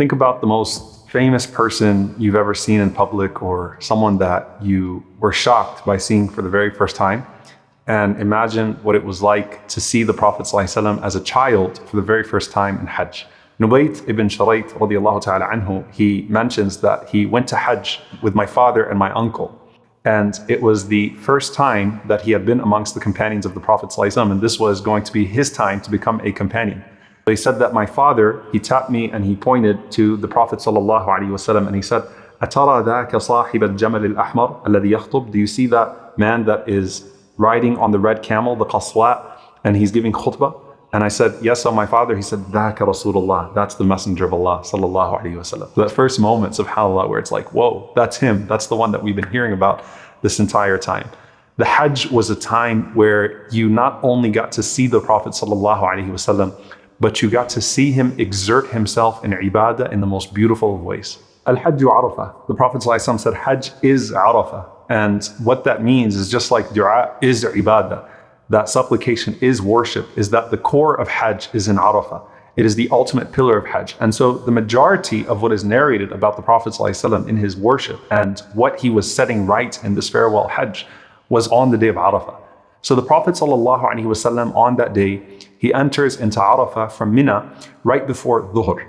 Think about the most famous person you've ever seen in public, or someone that you were shocked by seeing for the very first time. And imagine what it was like to see the Prophet ﷺ as a child for the very first time in Hajj. Nubayt ibn Shurayt radiallahu ta'ala anhu, he mentions that he went to Hajj with my father and my uncle. And it was the first time that he had been amongst the companions of the Prophet ﷺ, and this was going to be his time to become a companion. They said that my father, he tapped me and he pointed to the Prophet ﷺ and he said, "Atara dhaka sahib al-jamal al-ahmar alladhi yakhutub?" Do you see that man that is riding on the red camel, the qaswa, and he's giving khutbah? And I said, "Yes, oh my father." He said, "Dhaka Rasulullah." That's the Messenger of Allah sallallahu alaihi wasallam. That first moment, subhanAllah, where it's like, whoa, that's him. That's the one that we've been hearing about this entire time. The Hajj was a time where you not only got to see the Prophet sallallahu alaihi wasallam, but you got to see him exert himself in ibadah in the most beautiful of ways. Al-Hajj Arafah. The Prophet ﷺ said, Hajj is Arafah. And what that means is just like dua is ibadah, that supplication is worship, is that the core of Hajj is in Arafah. It is the ultimate pillar of Hajj. And so the majority of what is narrated about the Prophet ﷺ in his worship and what he was setting right in this farewell Hajj was on the day of Arafah. So the Prophet ﷺ on that day, he enters into Arafah from Mina right before Dhuhr.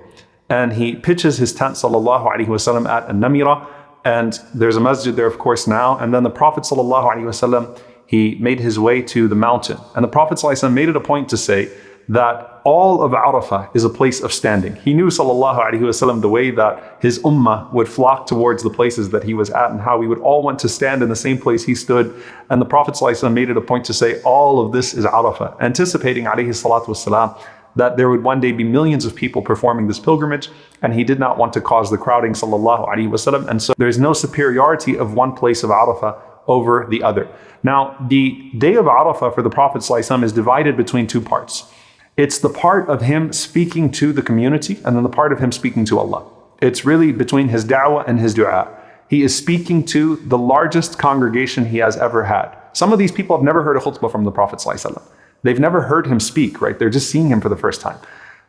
And he pitches his tent ﷺ at An-Namira. And there's a masjid there, of course, now. And then the Prophet ﷺ, he made his way to the mountain. And the Prophet ﷺ made it a point to say that all of Arafah is a place of standing. He knew ﷺ the way that his ummah would flock towards the places that he was at and how we would all want to stand in the same place he stood. And the Prophet ﷺ made it a point to say all of this is Arafah, anticipating ﷺ that there would one day be millions of people performing this pilgrimage, and he did not want to cause the crowding ﷺ. And so there's no superiority of one place of Arafah over the other. Now, the day of Arafah for the Prophet ﷺ is divided between two parts. It's the part of him speaking to the community, and then the part of him speaking to Allah. It's really between his da'wah and his dua. He is speaking to the largest congregation he has ever had. Some of these people have never heard a khutbah from the Prophet ﷺ. They've never heard him speak, right? They're just seeing him for the first time.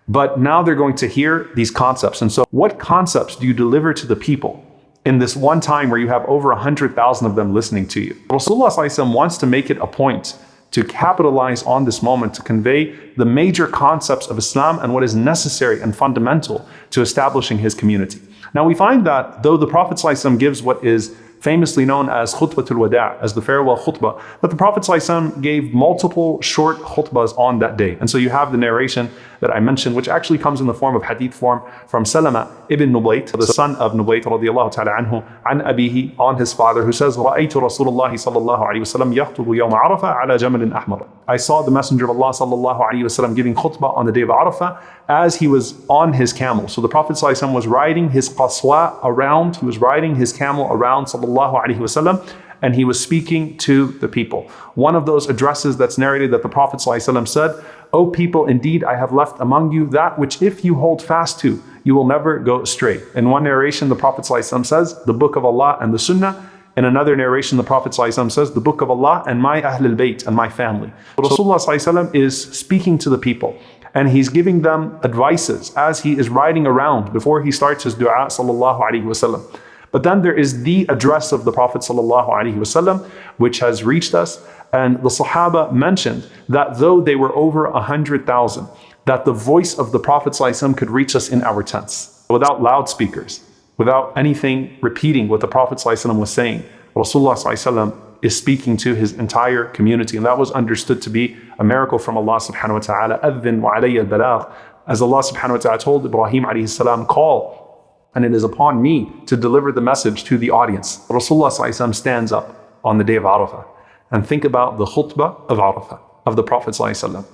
But now they're going to hear these concepts. And so what concepts do you deliver to the people in this one time where you have over 100,000 of them listening to you? Rasulullah ﷺ wants to make it a point to capitalize on this moment to convey the major concepts of Islam and what is necessary and fundamental to establishing his community. Now we find that though the Prophet ﷺ gives what is famously known as Khutbatul Wada', as the farewell khutbah, that the Prophet ﷺ gave multiple short khutbahs on that day. And so you have the narration that I mentioned, which actually comes in the form of hadith form from Salama ibn Nubayt, the son of Nubayt radiallahu ta'ala anhu, an abihi, on his father, who says, رَأَيْتُ رَسُولَ اللَّهِ صَلَّى اللَّهُ عَلَيْهِ وسلم يَخْطُبُ يَوْمَ عَرَفَةَ عَلَى جَمَلٍ أَحْمَرٍ. I saw the Messenger of Allah sallallahu alaihi wasallam giving khutbah on the day of Arafah as he was on his camel. So the Prophet ﷺ was riding his qaswa around, he was riding his camel around sallallahu alaihi wasallam, and he was speaking to the people. One of those addresses that's narrated that the Prophet ﷺ said, "O people, indeed I have left among you that which if you hold fast to, you will never go astray." In one narration, the Prophet ﷺ says, the book of Allah and the Sunnah. In another narration, the Prophet ﷺ says, the book of Allah and my Ahlul Bayt and my family. Rasulullah ﷺ is speaking to the people, and he's giving them advices as he is riding around before he starts his dua sallallahu alaihi wasallam. But then there is the address of the Prophet sallallahu alaihi wasallam, which has reached us. And the Sahaba mentioned that though they were over 100,000, that the voice of the Prophet ﷺ could reach us in our tents without loudspeakers, without anything repeating what the Prophet ﷺ was saying. Rasulullah ﷺ is speaking to his entire community, and that was understood to be a miracle from Allah subhanahu wa ta'ala. أَذِّن وَعَلَيَّ الْبَلَاغِ. As Allah subhanahu wa ta'ala told Ibrahim alayhi salam, call, and it is upon me to deliver the message to the audience. Rasulullah ﷺ stands up on the day of Arafah. And think about the khutbah of Arafah, of the Prophet ﷺ,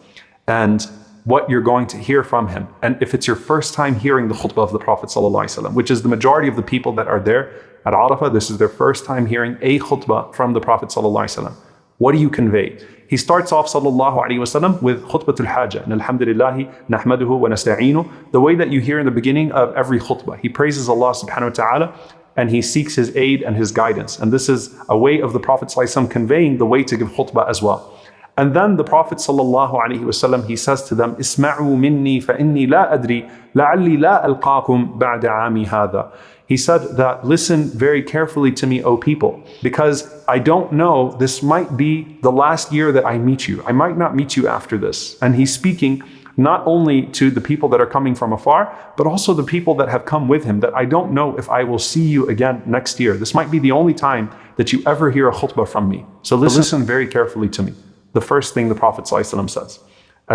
and what you're going to hear from him. And if it's your first time hearing the khutbah of the Prophet ﷺ, which is the majority of the people that are there at Arafah, this is their first time hearing a khutbah from the Prophet ﷺ. What do you convey? He starts off sallallahu alaihi wasallam with khutbatul haja, and alhamdulillahi nahmaduhu wa nasta'inu, the way that you hear in the beginning of every khutbah. He praises Allah subhanahu wa ta'ala, and he seeks his aid and his guidance. And this is a way of the Prophet ﷺ conveying the way to give khutbah as well. And then the Prophet ﷺ, he says to them, "Isma'u minni fa inni la adri la'alli la alqakum ba'da 'ami hadha." He said that, listen very carefully to me, O people, because I don't know, this might be the last year that I meet you. I might not meet you after this. And he's speaking not only to the people that are coming from afar, but also the people that have come with him, that I don't know if I will see you again next year. This might be the only time that you ever hear a khutbah from me. So listen very carefully to me. The first thing the Prophet ﷺ says,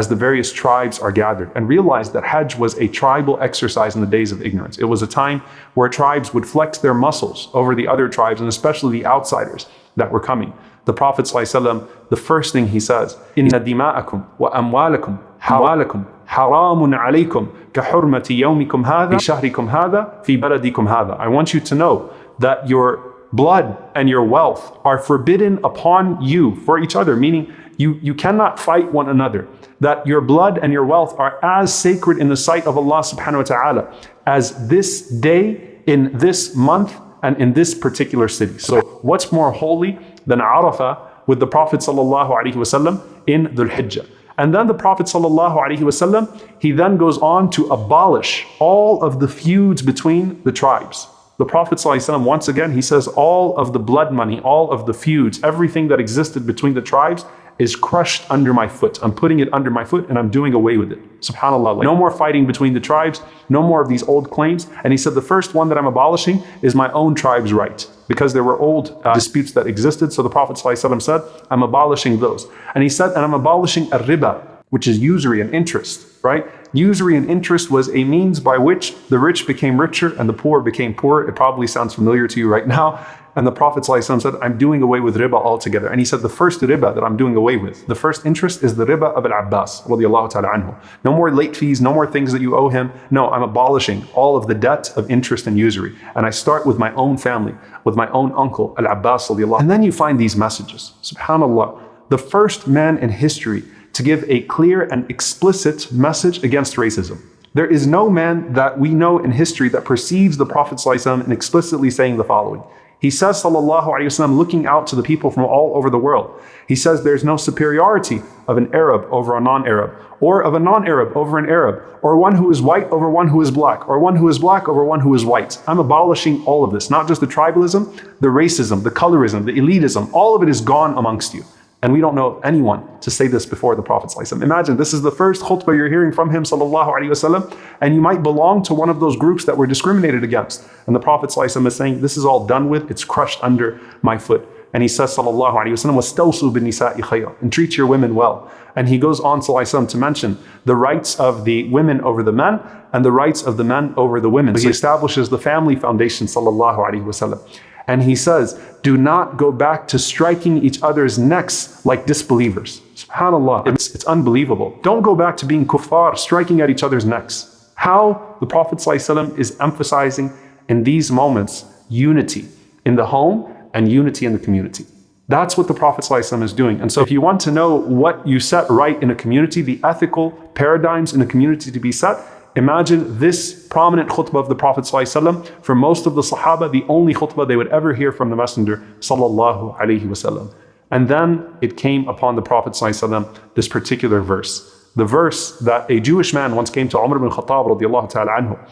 as the various tribes are gathered, and realize that Hajj was a tribal exercise in the days of ignorance. It was a time where tribes would flex their muscles over the other tribes, and especially the outsiders that were coming. The Prophet ﷺ, the first thing he says, "Inna dima'akum wa amwalakum hawalakum haramun alaykum ka hurmati yawmikum hadha fi shahrikum hadha fi baladikum hadha." I want you to know that your blood and your wealth are forbidden upon you for each other, meaning you cannot fight one another. That your blood and your wealth are as sacred in the sight of Allah subhanahu wa ta'ala as this day in this month and in this particular city. So what's more holy than Arafah with the Prophet sallallahu alaihi wasallam in Dhul Hijjah? And then the Prophet sallallahu alaihi wasallam, he then goes on to abolish all of the feuds between the tribes. The Prophet ﷺ, once again, he says all of the blood money, all of the feuds, everything that existed between the tribes is crushed under my foot. I'm putting it under my foot and I'm doing away with it. SubhanAllah. No more fighting between the tribes, no more of these old claims. And he said the first one that I'm abolishing is my own tribe's right, because there were old disputes that existed. So the Prophet ﷺ said, I'm abolishing those. And he said, and I'm abolishing riba, which is usury and interest, right? Usury and interest was a means by which the rich became richer and the poor became poorer. It probably sounds familiar to you right now. And the Prophet ﷺ said, I'm doing away with riba altogether. And he said, the first riba that I'm doing away with, the first interest is the riba of Al-Abbas, radiallahu ta'ala anhu. No more late fees, no more things that you owe him. No, I'm abolishing all of the debt of interest and usury. And I start with my own family, with my own uncle, Al-Abbas, radiallahu. And then you find these messages. SubhanAllah, the first man in history to give a clear and explicit message against racism. There is no man that we know in history that precedes the Prophet ﷺ in explicitly saying the following. He says, sallallahu alaihi wasallam, looking out to the people from all over the world, he says there's no superiority of an Arab over a non-Arab, or of a non-Arab over an Arab, or one who is white over one who is black, or one who is black over one who is white. I'm abolishing all of this, not just the tribalism, the racism, the colorism, the elitism, all of it is gone amongst you. And we don't know anyone to say this before the Prophet ﷺ. Imagine, this is the first khutbah you're hearing from him, sallallahu alaihi wasallam, and you might belong to one of those groups that were discriminated against. And the Prophet ﷺ is saying, this is all done with, it's crushed under my foot. And he says, sallallahu alaihi wasallam, وَاسْتَوْصُوا بِالنِّسَاءِ خَيْرًا, and treat your women well. And he goes on, sallallahu alaihi wasallam, to mention the rights of the women over the men and the rights of the men over the women. So he establishes the family foundation, sallallahu alaihi wasallam. And he says, do not go back to striking each other's necks like disbelievers. SubhanAllah, it's unbelievable. Don't go back to being kuffar, striking at each other's necks. How the Prophet ﷺ is emphasizing in these moments unity in the home and unity in the community. That's what the Prophet ﷺ is doing. And so if you want to know what you set right in a community, the ethical paradigms in a community to be set, imagine this prominent khutbah of the Prophet ﷺ. For most of the Sahaba, the only khutbah they would ever hear from the Messenger sallallahu alaihi wasallam. And then it came upon the Prophet ﷺ this particular verse. The verse that a Jewish man once came to Umar ibn Khattab radiallahu ta'ala anhu.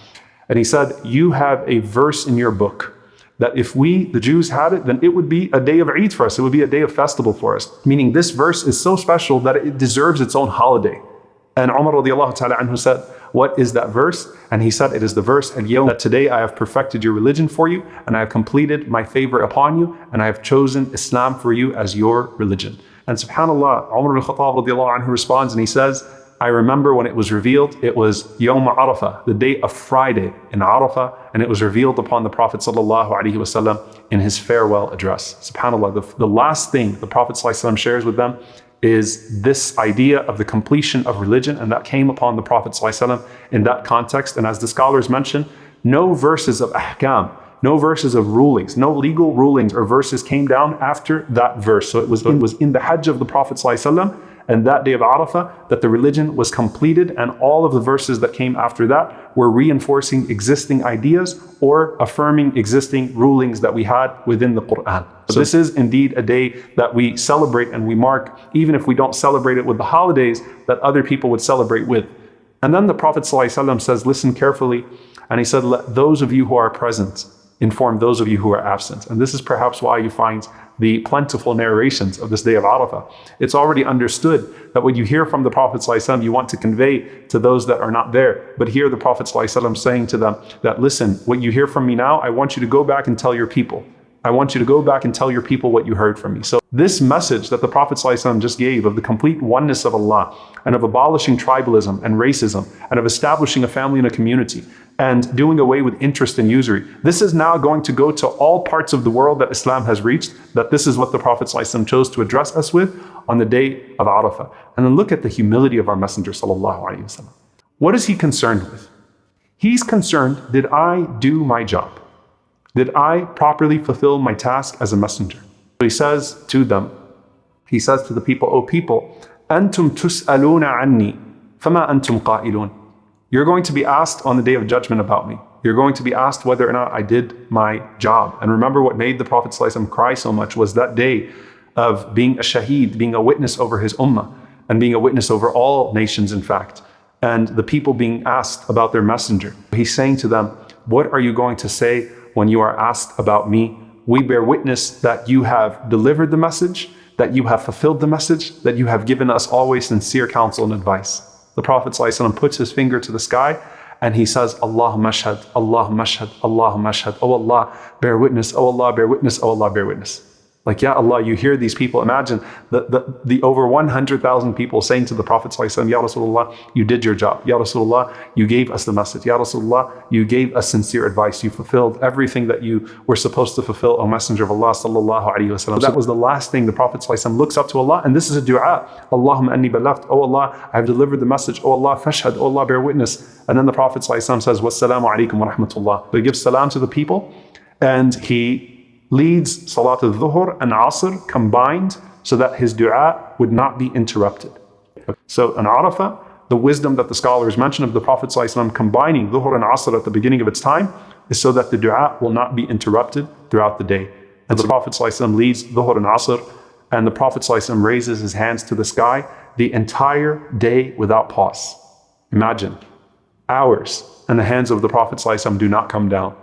And he said, you have a verse in your book that if we, the Jews, had it, then it would be a day of Eid for us. It would be a day of festival for us. Meaning this verse is so special that it deserves its own holiday. And Umar radiallahu ta'ala anhu said, what is that verse? And he said, it is the verse, al-yawm, that today I have perfected your religion for you, and I have completed my favor upon you, and I have chosen Islam for you as your religion. And subhanAllah, Umar ibn Khattab radiallahu anhu responds and he says, I remember when it was revealed, it was Yawm Arafah, the day of Friday in Arafah, and it was revealed upon the Prophet sallallahu alaihi wasallam in his farewell address. SubhanAllah, the last thing the Prophet sallallahu alaihi wasallam shares with them is this idea of the completion of religion, and that came upon the Prophet ﷺ in that context. And as the scholars mention, no verses of ahkam, no verses of rulings, no legal rulings or verses came down after that verse. So it was in the Hajj of the Prophet ﷺ, and that day of Arafah, that the religion was completed, and all of the verses that came after that were reinforcing existing ideas or affirming existing rulings that we had within the Quran. So this is indeed a day that we celebrate and we mark, even if we don't celebrate it with the holidays that other people would celebrate with. And then the Prophet ﷺ says, listen carefully, and he said, let those of you who are present inform those of you who are absent. And this is perhaps why you find the plentiful narrations of this day of Arafah. It's already understood that what you hear from the Prophet ﷺ, you want to convey to those that are not there. But here the Prophet ﷺ saying to them that, listen, what you hear from me now, I want you to go back and tell your people. I want you to go back and tell your people what you heard from me. So this message that the Prophet ﷺ just gave of the complete oneness of Allah and of abolishing tribalism and racism and of establishing a family and a community and doing away with interest and usury, this is now going to go to all parts of the world that Islam has reached, that this is what the Prophet ﷺ chose to address us with on the day of Arafah. And then look at the humility of our Messenger ﷺ. What is he concerned with? He's concerned, did I do my job? Did I properly fulfill my task as a messenger? So he says to them, he says to the people, O people, أنتم تسألون عني فما أنتم قائلون. You're going to be asked on the day of judgment about me. You're going to be asked whether or not I did my job. And remember, what made the Prophet ﷺ cry so much was that day of being a shaheed, being a witness over his ummah, and being a witness over all nations, in fact, and the people being asked about their messenger. He's saying to them, what are you going to say when you are asked about me? We bear witness that you have delivered the message, that you have fulfilled the message, that you have given us always sincere counsel and advice. The Prophet ﷺ puts his finger to the sky and he says, Allahumma ashhad, Allahumma ashhad, Allahumma ashhad. Oh Allah, bear witness, oh Allah, bear witness, oh Allah, bear witness. Like, Ya Allah, you hear these people. Imagine the over 100,000 people saying to the Prophet ﷺ, Ya Rasulullah, you did your job. Ya Rasulullah, you gave us the message. Ya Rasulullah, you gave us sincere advice. You fulfilled everything that you were supposed to fulfill, O Messenger of Allah sallallahu alaihi wasallam. That was the last thing the Prophet ﷺ looks up to Allah, and this is a dua. Allahumma anni balaght. Oh Allah, I have delivered the message. Oh Allah, fashhad. Oh Allah, bear witness. And then the Prophet ﷺ says, wassalamu alaikum wa rahmatullah. So he gives salam to the people, and he leads Salat al-Dhuhr and Asr combined so that his dua would not be interrupted. So on Arafah, the wisdom that the scholars mention of the Prophet ﷺ combining Dhuhr and Asr at the beginning of its time is so that the dua will not be interrupted throughout the day. And the Prophet ﷺ leads Dhuhr and Asr, and the Prophet ﷺ raises his hands to the sky the entire day without pause. Imagine, hours, and the hands of the Prophet ﷺ do not come down.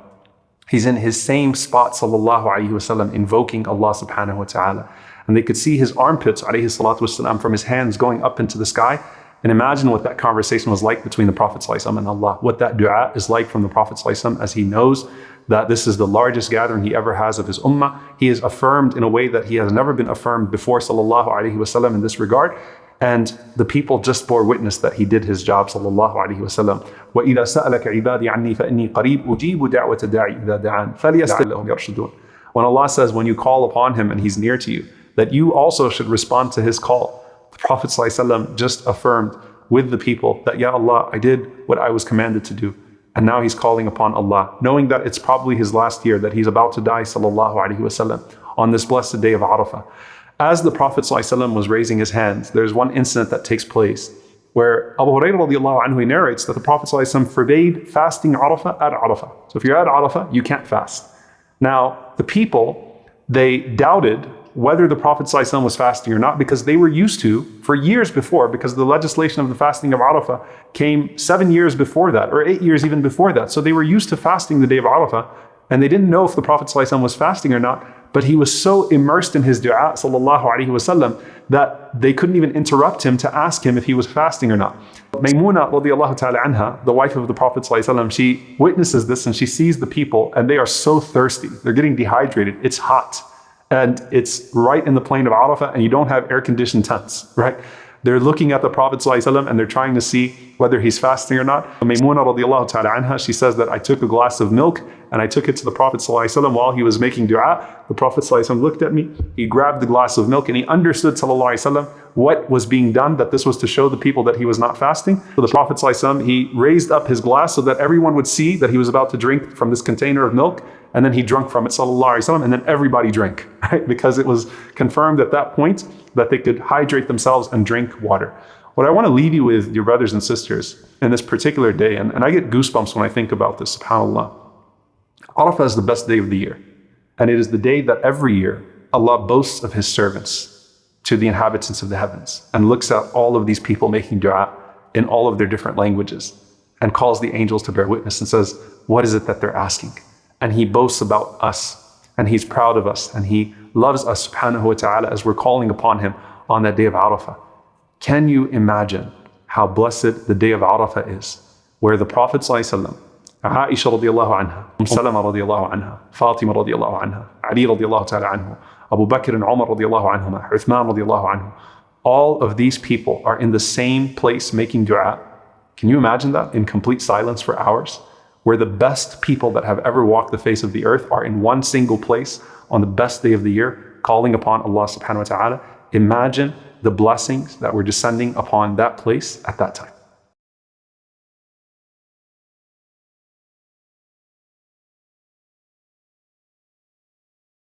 He's in his same spot, sallallahu alaihi wasallam, invoking Allah subhanahu wa ta'ala. And they could see his armpits, alayhi salatu wasalam, from his hands going up into the sky. And imagine what that conversation was like between the Prophet ﷺ and Allah. What that dua is like from the Prophet ﷺ as he knows that this is the largest gathering he ever has of his ummah. He is affirmed in a way that he has never been affirmed before, sallallahu alaihi wasallam, in this regard. And the people just bore witness that he did his job, sallallahu alaihi wasallam. وَإِذَا سَأَلَكَ عِبَادِي عَنِّي فَإِنِّي قَرِيبٌ أُجِيبُ دَعْوَةَ الدَّاعِ إِذَا دَعَانِ فَلْيَسْتَجِبُوا لَهُ يَرْشُدُونَ. When Allah says, when you call upon him and he's near to you, that you also should respond to his call. The Prophet ﷺ just affirmed with the people that, Ya Allah, I did what I was commanded to do. And now he's calling upon Allah, knowing that it's probably his last year, that he's about to die, sallallahu alaihi wasallam, on this blessed day of Arafah. As the Prophet ﷺ was raising his hands, there's one incident that takes place where Abu Hurairah radiallahu anhu narrates that the Prophet ﷺ forbade fasting Arafah at Arafah. So if you're at Arafah, you can't fast. Now, the people, they doubted whether the Prophet ﷺ was fasting or not, because they were used to, for years before, because the legislation of the fasting of Arafah came 7 years before that, or 8 years even before that. So they were used to fasting the day of Arafah, and they didn't know if the Prophet ﷺ was fasting or not. But he was so immersed in his dua, sallallahu alaihi wasallam, that they couldn't even interrupt him to ask him if he was fasting or not. Maymuna radiallahu ta'ala anha, the wife of the Prophet sallallahu alaihi wasallam, she witnesses this and she sees the people and they are so thirsty. They're getting dehydrated. It's hot. And it's right in the plain of Arafah and you don't have air-conditioned tents, right? They're looking at the Prophet ﷺ and they're trying to see whether he's fasting or not. Maymuna radiallahu ta'ala anha, she says that I took a glass of milk and I took it to the Prophet ﷺ while he was making dua. The Prophet ﷺ looked at me, he grabbed the glass of milk and he understood ﷺ what was being done, that this was to show the people that he was not fasting. So the Prophet ﷺ, he raised up his glass so that everyone would see that he was about to drink from this container of milk. and then he drunk from it, sallallahu alaihi wasallam, and then everybody drank, right? Because it was confirmed at that point that they could hydrate themselves and drink water. What I want to leave you with, dear brothers and sisters, in this particular day, and I get goosebumps when I think about this, subhanAllah. Arafah is the best day of the year. And it is the day that every year Allah boasts of His servants to the inhabitants of the heavens and looks at all of these people making dua in all of their different languages and calls the angels to bear witness and says, what is it that they're asking? And He boasts about us and He's proud of us and He loves us subhanahu wa ta'ala as we're calling upon Him on that day of Arafah. Can you imagine how blessed the day of Arafah is, where the Prophet ﷺ, Aisha radiallahu anha, Salama radiallahu anha, Fatima radiallahu anha, Ali radiallahu ta'ala anhu, Abu Bakr and Umar radiallahu anhuma, Uthman radiallahu anhu, all of these people are in the same place making dua. Can you imagine that in complete silence for hours? Where the best people that have ever walked the face of the earth are in one single place on the best day of the year, calling upon Allah subhanahu wa ta'ala. Imagine the blessings that were descending upon that place at that time.